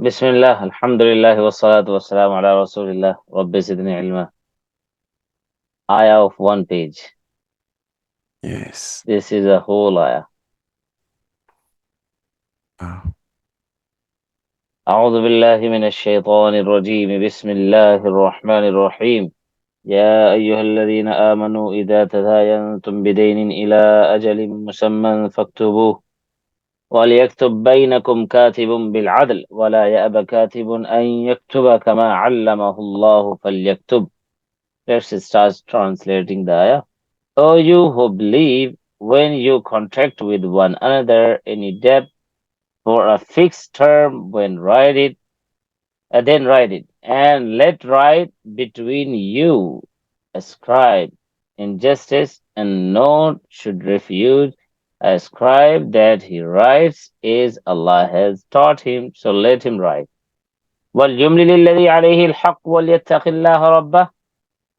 بسم الله الحمد لله والصلاة والسلام على رسول الله رب زدني علما. Ayah of one page. Yes. This is a whole ayah. Wow. أعوذ بالله من الشيطان الرجيم بسم الله الرحمن الرحيم. يا أيها الذين آمنوا إذا تداينتم بدين إلى أجل مسمى فاكتبوه وليكتب بينكم كاتب بالعدل ولا يأب كاتب أن يكتب كما علمه الله فليكتب. Let's start translating the ayah. O you who believe, when you contract with one another any debt for a fixed term, then write it, and let write between you a scribe in justice, and none should refuse a scribe that he writes as Allah has taught him, so let him write. وَلْيُمْلِلِ الَّذِي عَلَيْهِ الْحَقُّ وَلْيَتَّقِ اللَّهَ رَبَّهُ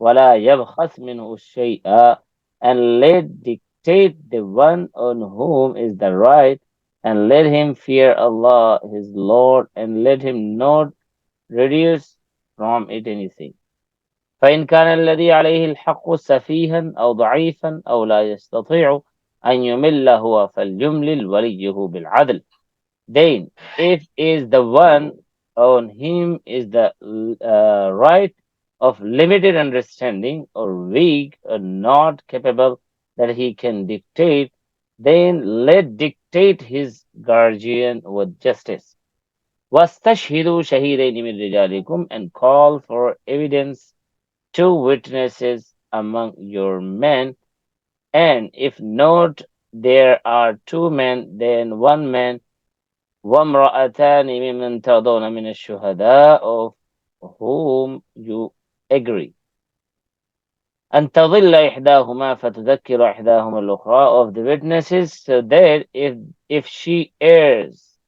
وَلَا يَبْخَسْ مِنْهُ شَيْئًا, and let dictate the one on whom is the right, and let him fear Allah his Lord, and let him not reduce from it anything. فإن كان الذي عليه الحق سفيها أو ضعيفا أو لا يستطيع أن يمل هو فليملل وليه بالعدل. Then, if is the one on him is the right of limited understanding or weak or not capable that he can dictate, then let dictate his guardian with justice. وَاسْتَشْهِدُوا شَهِيدَيْنِ مِنْ رِجَالِكُمْ, and call for evidence two witnesses among your men, and if not there are two men, then one man, وَامْرَأَتَانِ مِمَّنْ تَرْضَوْنَ مِنَ الشُّهَدَاءِ, of whom you agree. أَنْ تَضِلَّ إِحْدَاهُمَا فَتُذَكِّرَ إِحْدَاهُمَا الْأُخْرَى, of the witnesses, so that if she errs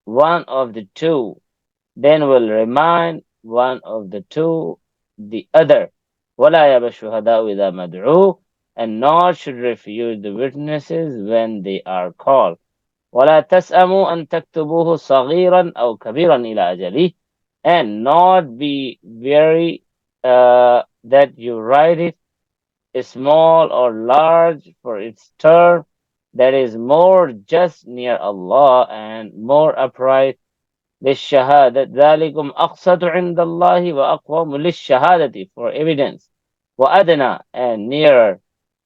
one of the two, then will remind one of the two the other. وَلَا يَبَ الشُّهَدَاءُ إِذَا مَدْعُوا, and not should refuse the witnesses when they are called. وَلَا تَسْأَمُوا أَن تَكْتُبُوهُ صَغِيرًا أَوْ كَبِيرًا إِلَى أَجَلِهِ, and not be weary that you write it small or large for its term, that is more just near Allah and more upright. للشهادة ذلكم أقسط عند الله وأقوم للشهادة, for evidence. وأدنى, and nearer.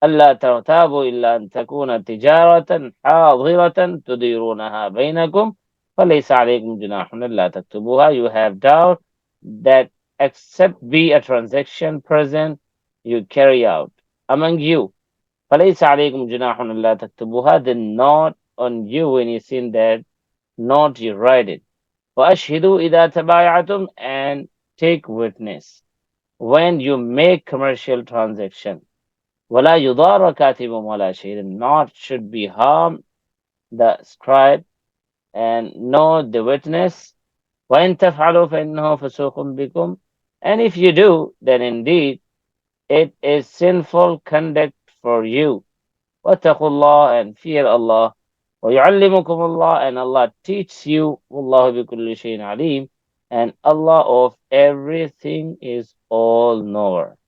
ألا ترتابوا إلا أن تكون تجارة حاضرة تديرونها بينكم فليس عليكم جناح ألا تكتبوها. You have doubt that except be a transaction present you carry out among you. فليس عليكم جناح ألا تكتبوها, then not on you when you sin that not you write it. وَأَشْهِدُوا إِذَا تَبَايَعْتُمْ, and take witness when you make commercial transaction. وَلَا يُضَارَ كَاتِبٌ وَلَا شَهِيدٌ, not should be harmed the scribe and not the witness. وَإِن تَفْعَلُوا فَإِنَّهُ فُسُوقٌ بِكُمْ, and if you do, then indeed it is sinful conduct for you. وَاتَّقُوا اللَّهَ, and fear Allah. وَيُعَلِّمُكُمُ اللَّهُ, and Allah teaches you. وَاللَّهُ بِكُلِّ شَيْءٍ عَلِيمٌ, and Allah of everything is all knower.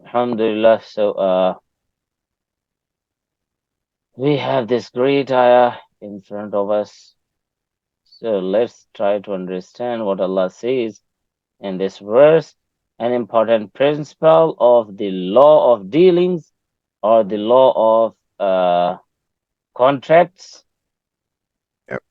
Alhamdulillah. So we have this great ayah in front of us. So let's try to understand what Allah says in this verse. An important principle of the law of dealings or the law of contracts. Yep.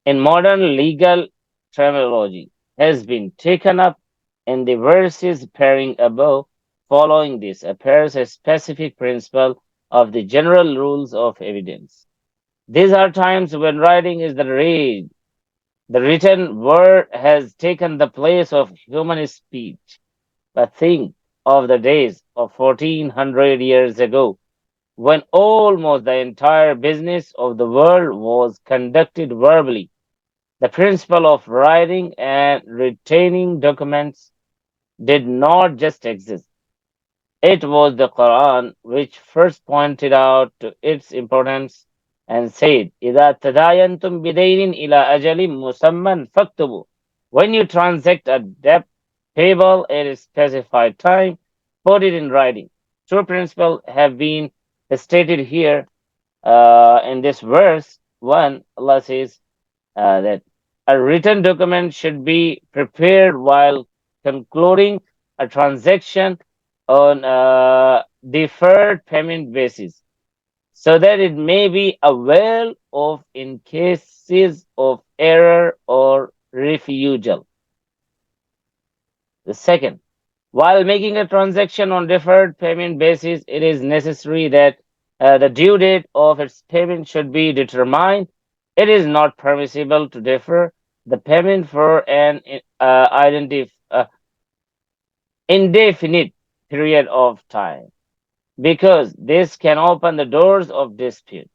In modern legal terminology has been taken up in the verses pairing above. Following this appears a specific principle of the general rules of evidence. These are times when writing is the rage. The written word has taken the place of human speech. But think of the days of 1400 years ago, when almost the entire business of the world was conducted verbally. The principle of writing and retaining documents did not just exist. It was the Quran which first pointed out to its importance and said, إِذَا تَدَايَنْتُمْ بِدَيْنٍ إِلَى أَجَلٍ مُسَمًّى فَاكْتُبُوا. When you transact a debt payable at a specified time, put it in writing. Two principles have been stated here in this verse. One, Allah says that a written document should be prepared while concluding a transaction on a deferred payment basis, so that it may be availed of in cases of error or refusal. The second, while making a transaction on deferred payment basis, it is necessary that the due date of its payment should be determined. It is not permissible to defer the payment for an indefinite period of time, because this can open the doors of dispute.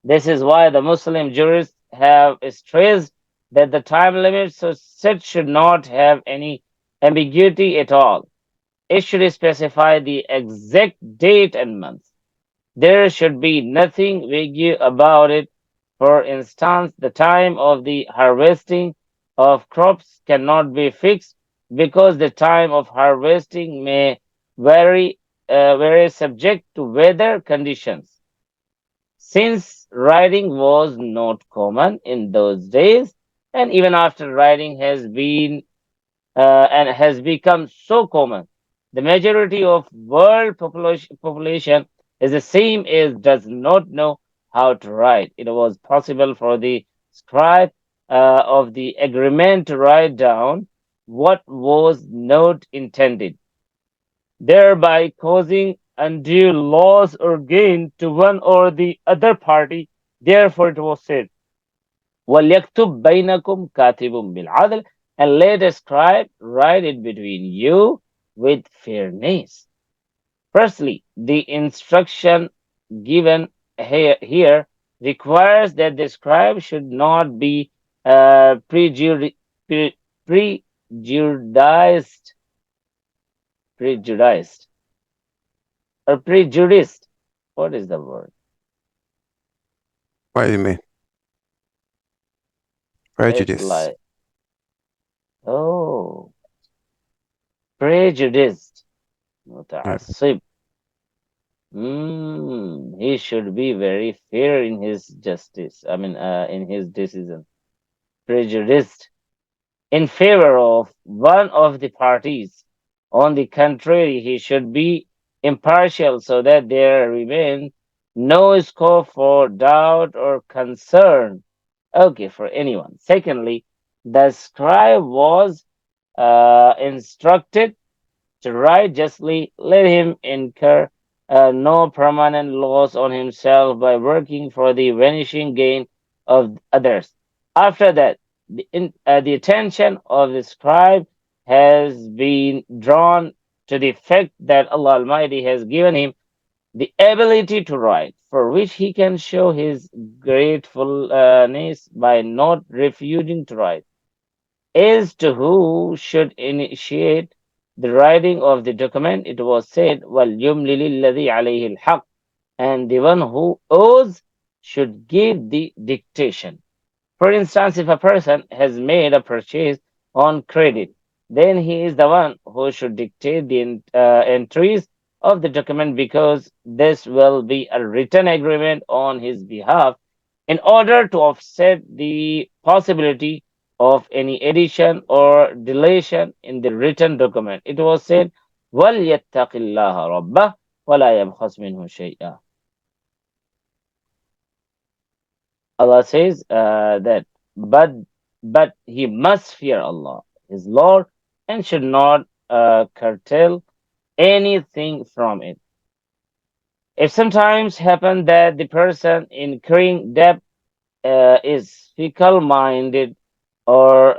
This is why the Muslim jurists have stressed that the time limit so set should not have any ambiguity at all. It should specify the exact date and month. There should be nothing vague about it. For instance, the time of the harvesting of crops cannot be fixed, because the time of harvesting may vary, vary subject to weather conditions. Since writing was not common in those days, and even after writing has been and has become so common, the majority of world population is the same as does not know how to write. It was possible for the scribe of the agreement to write down what was not intended, thereby causing undue loss or gain to one or the other party. Therefore, it was said, وَلْيَكْتُبْ بَيْنَكُمْ كَاتِبٌ بِالْعَدْلِ, and let a scribe write it between you with fairness. Firstly, the instruction given here requires that the scribe should not be prejudiced, prejudiced, or prejudiced. What is the word? What do you mean? It's Prejudice. like, oh, prejudiced, Okay. متعصب. He should be very fair in his justice. I mean, in his decision. Prejudiced in favor of one of the parties. On the contrary, he should be impartial, so that there remain no scope for doubt or concern. Okay, for anyone. Secondly, the scribe was instructed to write justly. Let him incur no permanent loss on himself by working for the vanishing gain of others. After that, the attention of the scribe has been drawn to the fact that Allah Almighty has given him the ability to write, for which he can show his gratefulness by not refusing to write. As to who should initiate the writing of the document, it was said, وَلْيُمْلِلِ الَّذِي عَلَيْهِ الْحَقِّ, and the one who owes should give the dictation. For instance, if a person has made a purchase on credit, then he is the one who should dictate the entries of the document, because this will be a written agreement on his behalf in order to offset the possibility of any addition or deletion in the written document. It was said, وَلْيَتَّقِ اللَّهَ رَبَّهُ وَلَا يَبْخَسْ مِنْهُ شَيْئًا. Allah says that, but he must fear Allah, his Lord, and should not curtail anything from it. It sometimes happens that the person incurring debt is fickle-minded or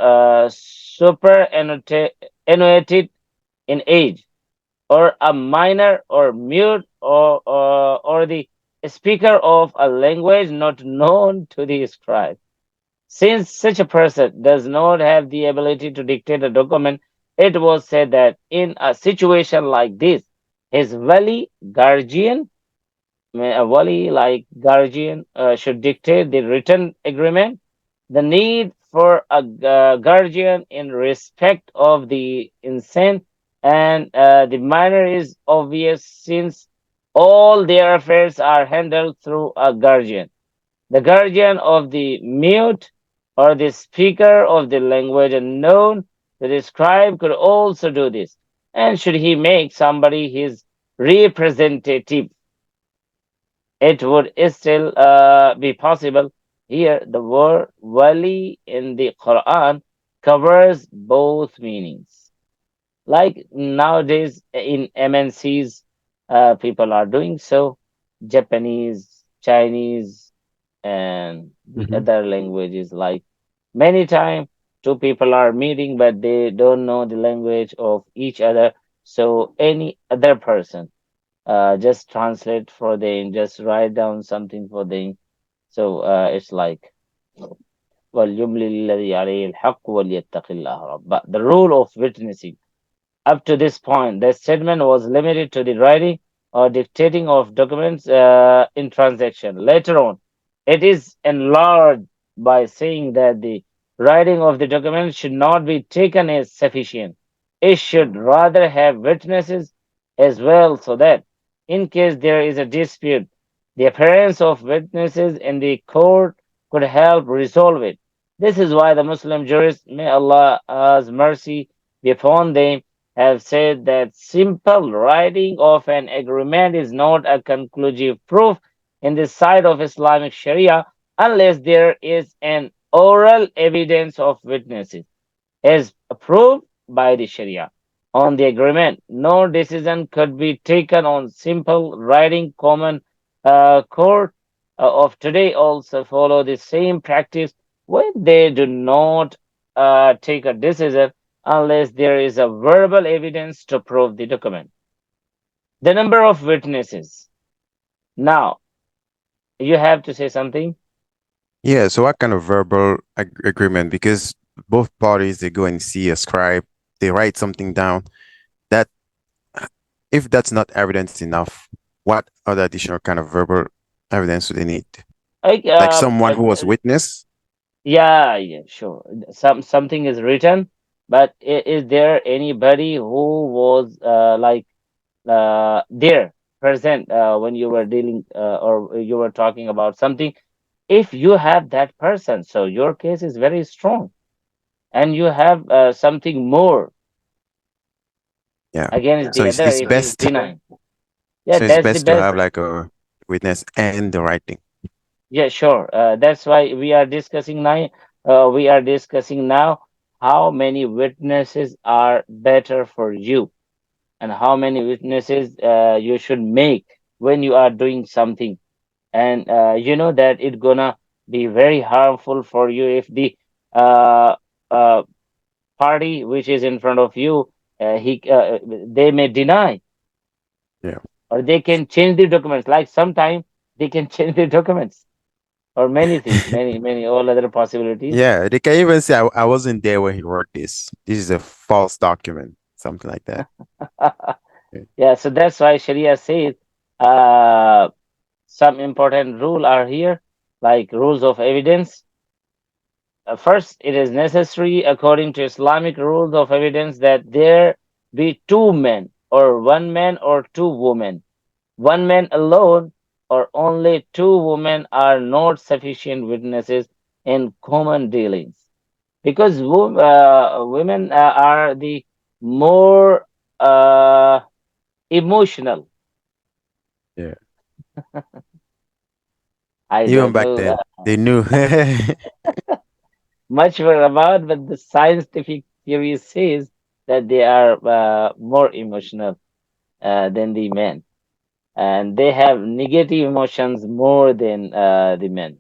superannuated in age, or a minor or mute, or the speaker of a language not known to the scribe. Since such a person does not have the ability to dictate a document, it was said that in a situation like this, his wali, guardian, A wali, like guardian, should dictate the written agreement. The need for a guardian in respect of the insane and the minor is obvious since all their affairs are handled through a guardian. The guardian of the mute or the speaker of the language unknown to the scribe could also do this. And should he make somebody his representative, it would still be possible. Here, the word wali in the Quran covers both meanings. Like nowadays in MNCs, people are doing so. Japanese, Chinese, and the Mm-hmm. other languages. Like many times, two people are meeting, but they don't know the language of each other. So any other person just translate for them, just write down something for them. So it's like وَلْيُمْلِ الَّذِي عَلَيْهِ الْحَقُّ وَلْيَتَّقِ اللَّهَ رَبَّهُ. The rule of witnessing. Up to this point, the statement was limited to the writing or dictating of documents in transaction. Later on, it is enlarged by saying that the writing of the document should not be taken as sufficient. It should rather have witnesses as well, so that in case there is a dispute, the appearance of witnesses in the court could help resolve it. This is why the Muslim jurists, may Allah's mercy be upon them, have said that simple writing of an agreement is not a conclusive proof in the sight of Islamic Sharia unless there is an oral evidence of witnesses as approved by the Sharia on the agreement. No decision could be taken on simple writing. Common court of today also follow the same practice when they do not take a decision unless there is a verbal evidence to prove the document. The number of witnesses. Now, you have to say something. Yeah, so what kind of verbal agreement? Because both parties, they go and see a scribe, they write something down. That if that's not evidence enough, what other additional kind of verbal evidence do they need? Like, Like someone who was witness? yeah, yeah, sure. Something is written, but is there anybody who was there present when you were dealing or you were talking about something? If you have that person, so your case is very strong, and you have something more Yeah. against So the it's other it's if he's best denying. Yeah, so it's that's the best to best. have like a witness and the writing. Yeah, sure. That's why we are discussing now. We are discussing now how many witnesses are better for you and how many witnesses you should make when you are doing something. And you know that it's gonna be very harmful for you if the uh, uh, party which is in front of you, they may deny Yeah. or they can change the documents. Like sometimes they can change the documents or many things, many all other possibilities. Yeah, they can even say I wasn't there when he wrote this. This is a false document, something like that. Yeah. Yeah, so that's why Sharia says uh, some important rule are here, like rules of evidence. First, it is necessary, according to Islamic rules of evidence, that there be two men, or one man, or two women. One man alone, or only two women, are not sufficient witnesses in common dealings. Because women are the more emotional. Yeah. I Even don't back know then, they knew. much more about, but the scientific theory says that they are more emotional than the men, and they have negative emotions more than the men.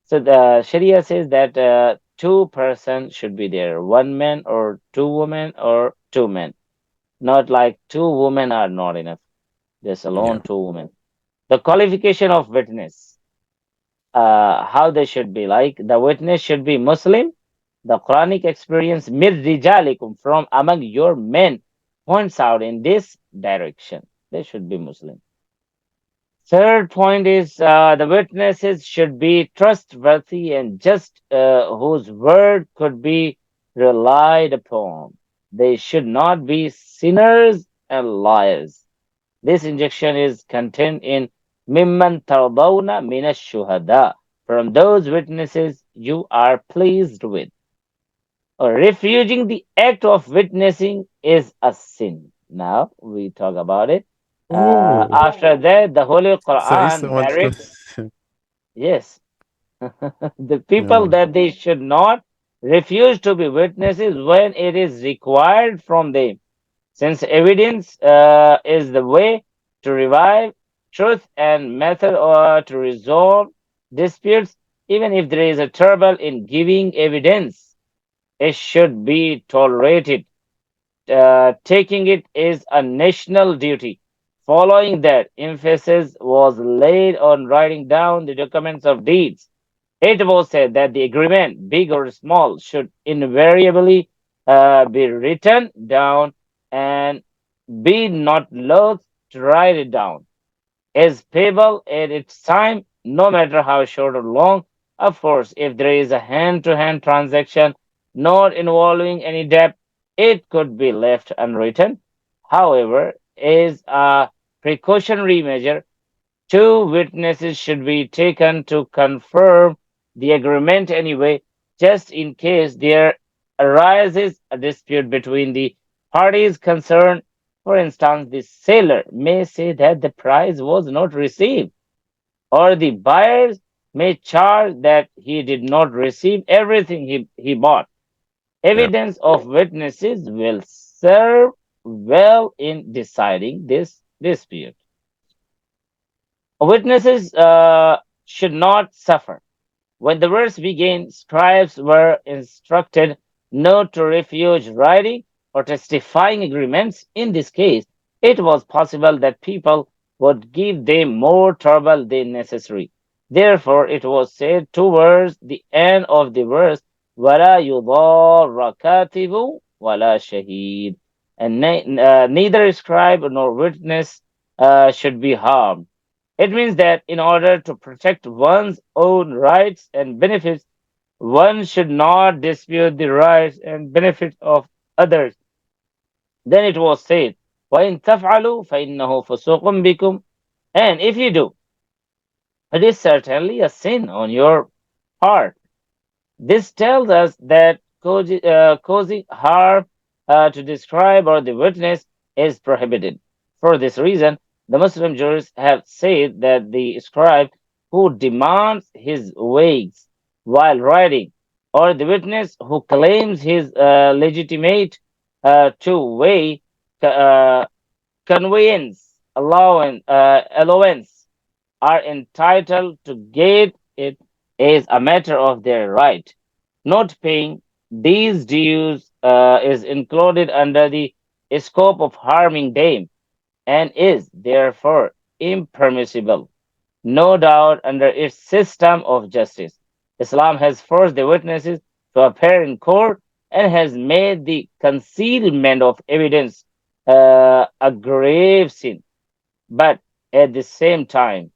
So the Sharia says that two persons should be there, one man or two women or two men. Not like two women are not enough. Just Yeah. alone two women. The qualification of witness, how they should be like. The witness should be Muslim. The Quranic experience, mid rijalikum, from among your men, points out in this direction. They should be Muslim. Third point is the witnesses should be trustworthy and just, whose word could be relied upon. They should not be sinners and liars. This injection is contained in Mimman Tardawna Mina Shuhada, from those witnesses you are pleased with. Or refusing the act of witnessing is a sin. Now we talk about it. Oh, After that, the Holy so if Quran someone told, narrates, yes, the people no, that they should not refuse to be witnesses when it is required from them, since evidence is the way to revive truth and method or to resolve disputes. Even if there is a trouble in giving evidence, it should be tolerated. Taking it is a national duty. Following that, emphasis was laid on writing down the documents of deeds. It was said that the agreement, big or small, should invariably be written down and be not loath to write it down. Is payable at its time, no matter how short or long. Of course, if there is a hand to hand transaction not involving any debt, it could be left unwritten. However, as a precautionary measure, two witnesses should be taken to confirm the agreement anyway, just in case there arises a dispute between the parties concerned. For instance, the seller may say that the price was not received, or the buyers may charge that he did not receive everything he bought. yeah, Evidence of witnesses will serve well in deciding this dispute. Witnesses should not suffer. When the verse began, scribes were instructed not to refuse writing or testifying agreements. In this case, it was possible that people would give them more trouble than necessary. Therefore, it was said towards the end of the verse, وَلَا يُضَارَّ كَاتِبٌ وَلَا شَهِيدٌ, and neither scribe nor witness should be harmed. It means that in order to protect one's own rights and benefits, one should not dispute the rights and benefits of others. Then it was said, وَإِن تَفْعَلُوا فَإِنَّهُ فُسُوقٌ بِكُمْ, and if you do, it is certainly a sin on your part. This tells us that causing harm to the scribe or the witness is prohibited. For this reason, the Muslim jurists have said that the scribe who demands his wages while writing, or the witness who claims his legitimate to weigh uh, conveyance allowance, are entitled to get it as a matter of their right. Not paying these dues is included under the scope of harming them and is therefore impermissible. No doubt, under its system of justice, Islam has forced the witnesses to appear in court and has made the concealment of evidence a grave sin. But at the same time,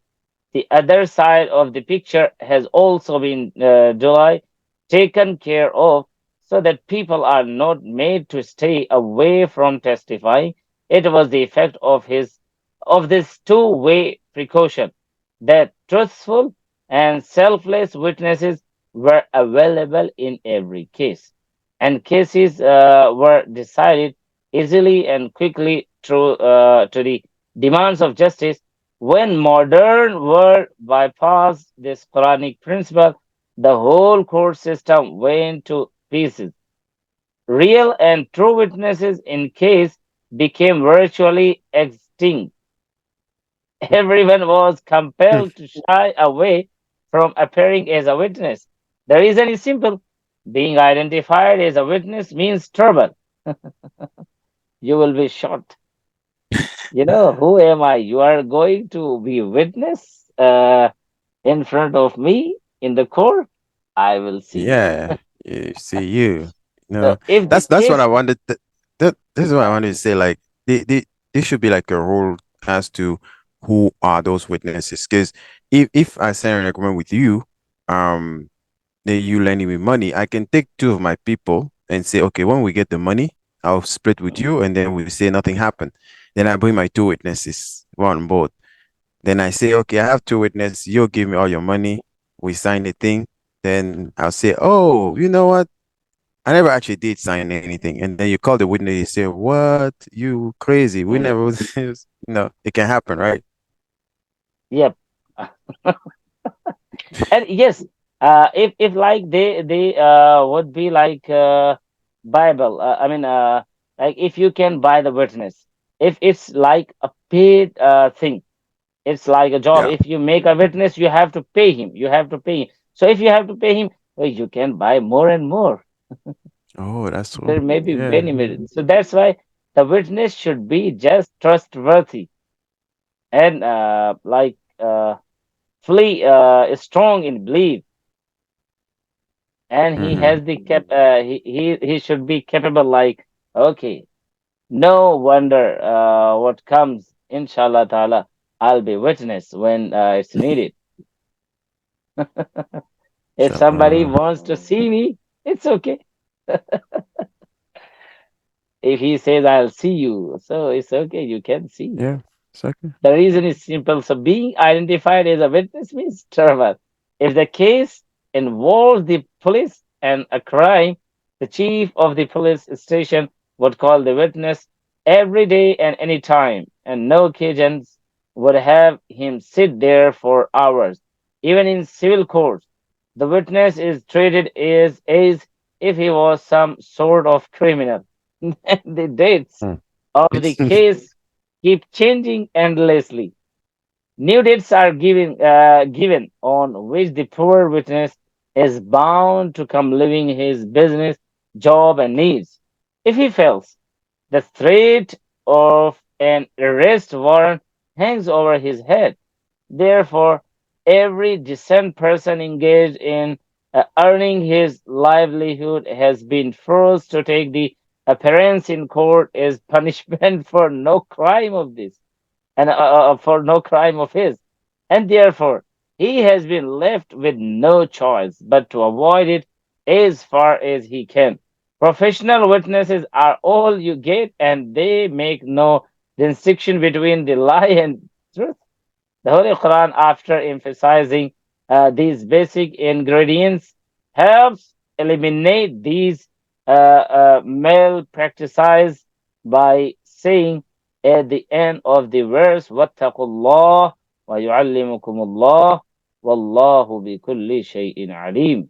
the other side of the picture has also been duly taken care of, so that people are not made to stay away from testifying. It was the effect of this two-way precaution that truthful and selfless witnesses were available in every case, and cases were decided easily and quickly through to the demands of justice. When modern world bypassed this Quranic principle, the whole court system went to pieces. Real and true witnesses in case became virtually extinct. Everyone was compelled to shy away from appearing as a witness. The reason is simple. Being identified as a witness means trouble. You will be shot. Who am I? You are going to be witness in front of me in the court. I will see you. yeah, you see you. So No, if the that's what I case, wanted. That this is what I yeah, wanted to say. Like, they should be like a rule as to who are those witnesses. Because if I sign an agreement with you, um, then you lending me money, I can take two of my people and say, okay, when we get the money, I'll split with you, and then we say nothing happened. Then I bring my two witnesses, one on board. Then I say, okay, I have two witnesses. You'll give me all your money. We sign the thing. Then I'll say, oh, you know what? I never actually did sign anything. And then you call the witness, you say, what? You crazy. We Yep. never, it can happen, right? Yep. And yes, if like they would be like Bible. I mean, like if you can buy the witness, if it's like a paid thing, it's like a job. Yeah. If you make a witness, you have to pay him. You have to pay him. So if you have to pay him, well, you can buy more and more. Oh, that's true. There may be Yeah. benefit. So that's why the witness should be just trustworthy and like fully strong in belief, and he Mm-hmm. has the he should be capable. Like, okay, no wonder what comes. Inshallah Taala, I'll be witness when it's needed. If somebody Inshallah. wants to see me, it's okay. If he says I'll see you, so it's okay. You can see. Yeah. Second. The reason is simple. So being identified as a witness means travel. If the case involves the police and a crime, the chief of the police station would call the witness every day and any time, and no occasions would have him sit there for hours. Even in civil courts, the witness is treated as if he was some sort of criminal. The dates Mm. of the case keep changing endlessly. New dates are given on which the poor witness is bound to come living his business, job, and needs. If he fails, the threat of an arrest warrant hangs over his head. Therefore, every decent person engaged in earning his livelihood has been forced to take the appearance in court as punishment for no crime of this and for no crime of his, and therefore he has been left with no choice but to avoid it as far as he can. Professional witnesses are all you get, and they make no distinction between the lie and truth. The Holy Quran, after emphasizing these basic ingredients, helps eliminate these malpractices by saying at the end of the verse, وَاتَّقُوا اللَّهَ وَيُعَلِّمُكُمُ اللَّهُ وَاللَّهُ بِكُلِّ شَيْءٍ عَلِيمٌ.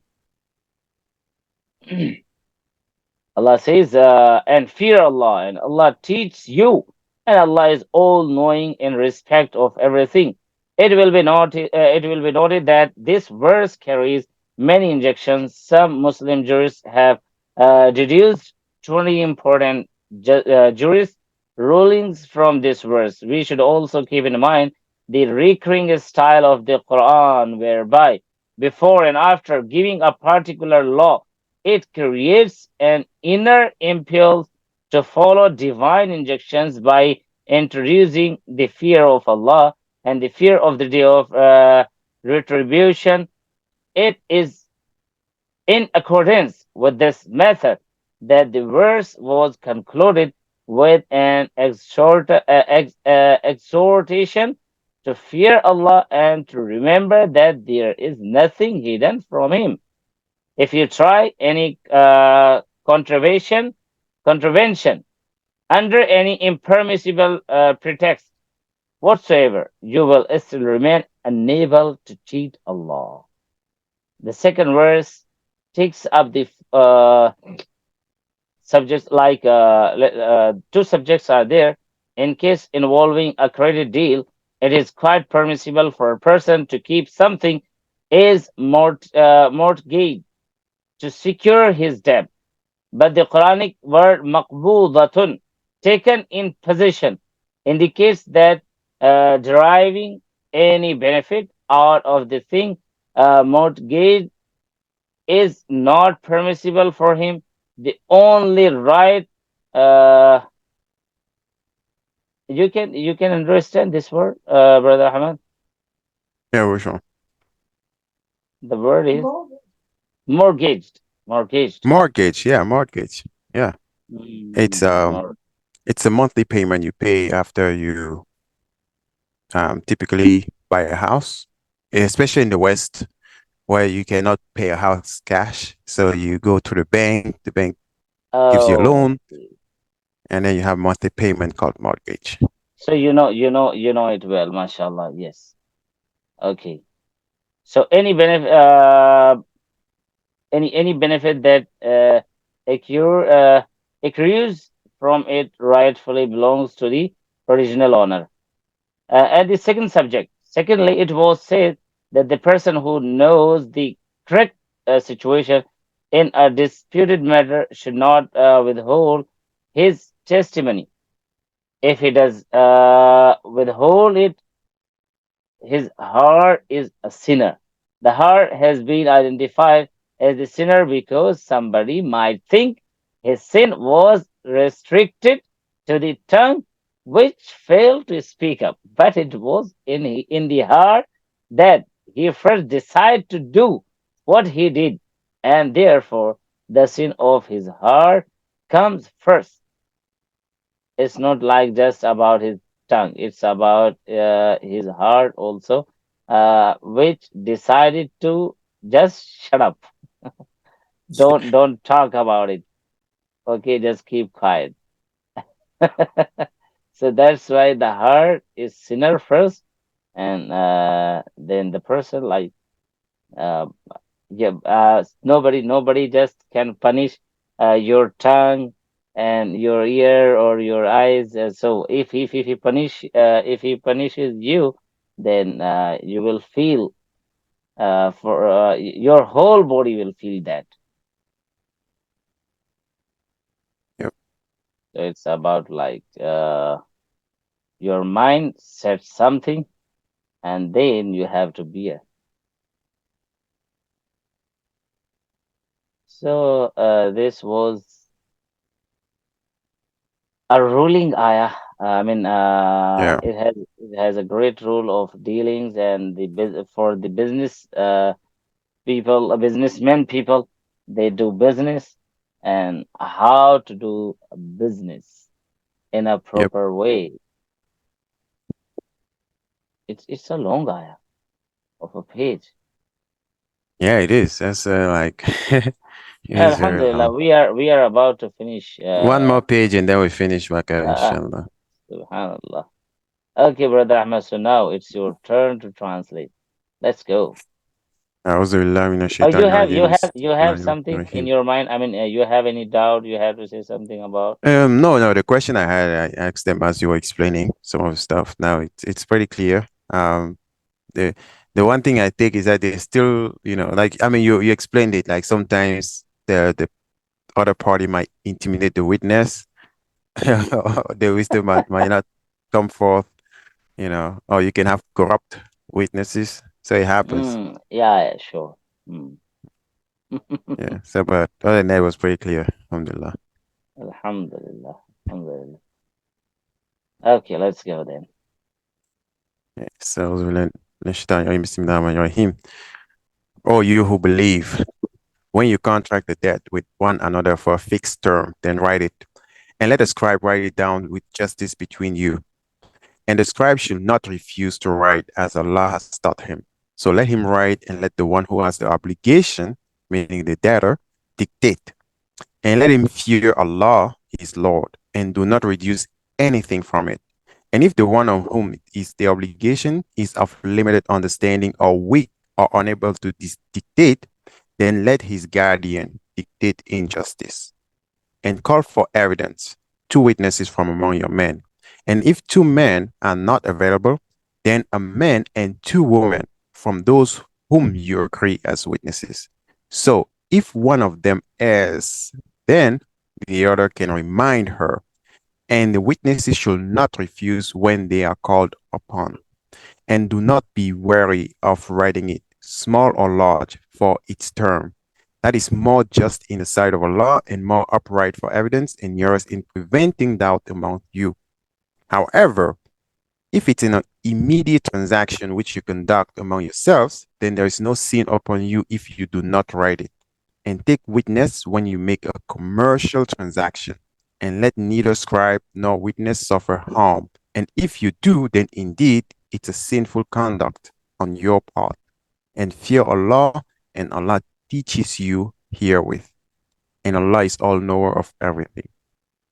Allah says, and fear Allah, and Allah teaches you, and Allah is all knowing in respect of everything. It will be noted that this verse carries many injections. Some Muslim jurists have deduced 20 important jurist rulings from this verse. We should also keep in mind the recurring style of the Quran, whereby before and after giving a particular law, it creates an inner impulse to follow divine injunctions by introducing the fear of Allah and the fear of the day of retribution. It is in accordance with this method that the verse was concluded with an exhortation to fear Allah and to remember that there is nothing hidden from Him. If you try any contravention under any impermissible pretext whatsoever, you will still remain unable to cheat Allah. The second verse takes up the subjects like two subjects are there. In case involving a credit deal, it is quite permissible for a person to keep something as mortgage to secure his debt. But the Quranic word maqbudatun, taken in possession, indicates that deriving any benefit out of the thing mortgage is not permissible for him. The only right uh, you can understand this word, Brother Ahmed. Yeah, which one? The word is mortgaged. Mortgaged. Mortgage. Yeah, mortgage. Yeah. It's Mm, um it's a monthly payment you pay after you typically buy a house, especially in the West where you cannot pay a house cash. So you go to the bank gives you a oh, I loan, see. and then you have monthly payment called mortgage. So you know it well, mashallah. Yes. Okay. So any benefit that accrues from it rightfully belongs to the original owner. And the second subject. Secondly, it was said that the person who knows the correct situation in a disputed matter should not withhold his testimony. If he does withhold it, his heart is a sinner. The heart has been identified as the sinner because somebody might think his sin was restricted to the tongue which failed to speak up, but it was in the heart that he first decided to do what he did, and therefore the sin of his heart comes first. It's not like just about his tongue, it's about his heart also, which decided to just shut up. Don't talk about it. Okay, just keep quiet. So that's why the heart is sinner first, and then the person, like, uh, yeah, nobody just can punish your tongue and your ear or your eyes. So if he punishes you, then you will feel, for your whole body will feel that. Yep. So it's about, like, your mind sets something, and then you have to bear. So this was a ruling ayah. I mean, Yeah. it has a great rule of dealings, and for the business people, businessmen people, they do business, and how to do a business in a Yep. proper way. It's a long ayah of a page. Yeah, it is. That's like it is very Alhamdulillah, long. we are about to finish. One more page and then we finish Bakar, Uh, inshallah. Subhanallah. Okay, brother Ahmed. So now it's your turn to translate. Let's go. أعوذ بالله من Oh, you الشيطان have الرجيم you have بسم you الله have الرحمن something in الرحيم. your mind. I mean, you have any doubt you have to say something about? No, the question I had, I asked them as you were explaining some of the stuff. Now it's pretty clear. The the one thing I take is that they still, like I mean, you explained it. Like sometimes the other party might intimidate the witness, the wisdom might not come forth, or you can have corrupt witnesses. So it happens. Yeah, yeah, sure. Mm. Yeah. So, but other than that, it was pretty clear. Alhamdulillah. Alhamdulillah. Alhamdulillah. Okay, let's go then. Yeah. So, Bismillahirrahmanirrahim. Oh, you who believe, when you contract a debt with one another for a fixed term, then write it, and let the scribe write it down with justice between you. And the scribe should not refuse to write as Allah has taught him. So let him write, and let the one who has the obligation, meaning the debtor, dictate. And let him fear Allah, his Lord, and do not reduce anything from it. And if the one on whom it is the obligation is of limited understanding or weak or unable to dictate, then let his guardian dictate injustice and call for evidence, two witnesses from among your men. And if two men are not available, then a man and two women from those whom you agree as witnesses. So if one of them errs, then the other can remind her, and the witnesses should not refuse when they are called upon. And do not be wary of writing it, small or large, for its term. That is more just in the sight of Allah and more upright for evidence and yours in preventing doubt among you. However, if it's an immediate transaction which you conduct among yourselves, then there is no sin upon you if you do not write it. And take witness when you make a commercial transaction, and let neither scribe nor witness suffer harm. And if you do, then indeed it's a sinful conduct on your part. And fear Allah, and Allah teaches you herewith. And Allah is all knower of everything.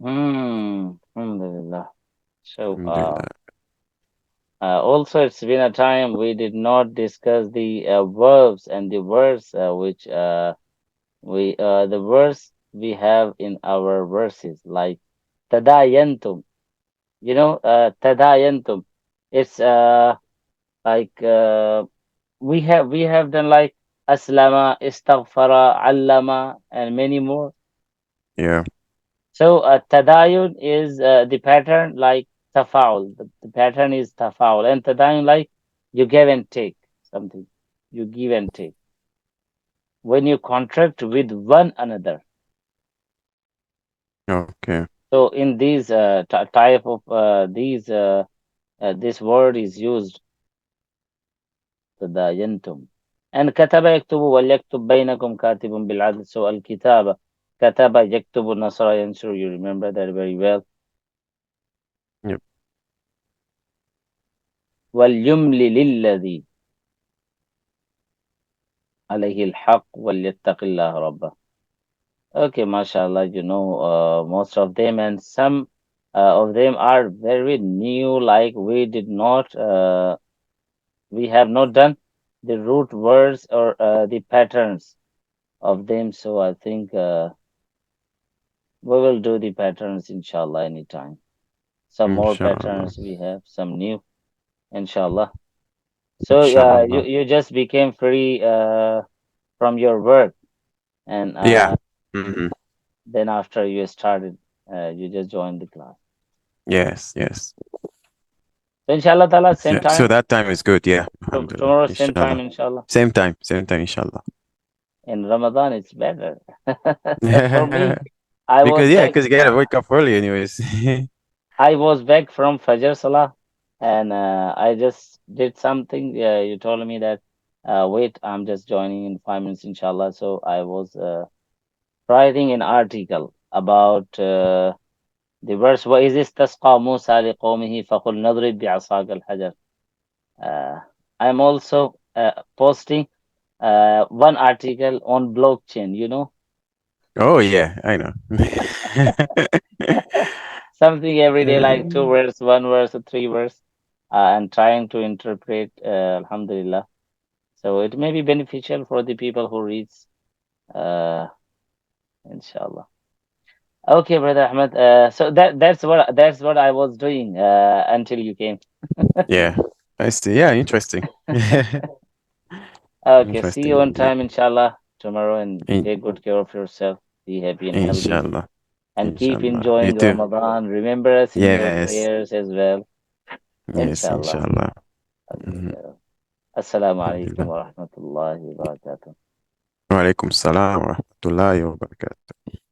Alhamdulillah. So, Alhamdulillah. also, it's been a time we did not discuss the verbs and the words which the verse we have in our verses, like tadayantum. Tadayantum. It's like we have done like aslama, istaghfara, allama, and many more. Yeah. So tadayun is the pattern like tafa'ul. The pattern is tafa'ul, and tadayun like you give and take something. You give and take when you contract with one another. Okay. So in these type of these this word is used tadayantum. And kataba yaktubu wal yaktub bainakum katibun bil adl. So al kitaba kataba yaktubu nasra yansur. You remember that very well. Yep. Wal yumli lilladhi alayhi al haqq wal yattaqillah rabbah. Okay, mashallah, most of them, and some of them are very new, like we have not done the root words or the patterns of them. So I think we will do the patterns, inshallah, anytime. Some more Inshallah. patterns we have, some new, inshallah. So you Inshallah. you just became free from your work, and Yeah. Hmm. then after you started, you just joined the class. Yes. Yes. So inshallah ta'ala, same So time, that time is good. Yeah. Alhamdulillah. tomorrow, same time, Inshallah. inshallah. Same time. Same time. Inshallah. In Ramadan, it's better. For me, I was Because yeah, back. because you gotta wake up early, anyways. I was back from Fajr Salah, and I just did something. You told me that, wait, I'm just joining in 5 minutes, inshallah. So I was writing an article about the verse, وَإِذِ اسْتَسْقَى مُوسَى لِقَوْمِهِ فَقُلْ نَضْرِبْ بِعَصَاكَ الْحَجَرَ. I'm also posting one article on blockchain. Oh yeah, I know. Something every day, like two Uh, words, one verse, or three verse, and trying to interpret, Alhamdulillah. So it may be beneficial for the people who reads, uh, inshallah. Okay, brother Ahmed. So that's what I was doing until you came. yeah, I see. Yeah, interesting. Okay, see you Interesting on indeed. time, inshallah, tomorrow, and In, take good care of yourself. Be happy and healthy, inshallah. and keep Inshallah. You enjoying too. Ramadan. Remember us in your Yes. prayers as well, Yes, inshallah. inshallah. Okay. Mhm. Assalamu alaikum Alhamdulillah. wa rahmatullahi wa barakatuh. Wa alaikum salam wa rahmatullahi wa barakatuh.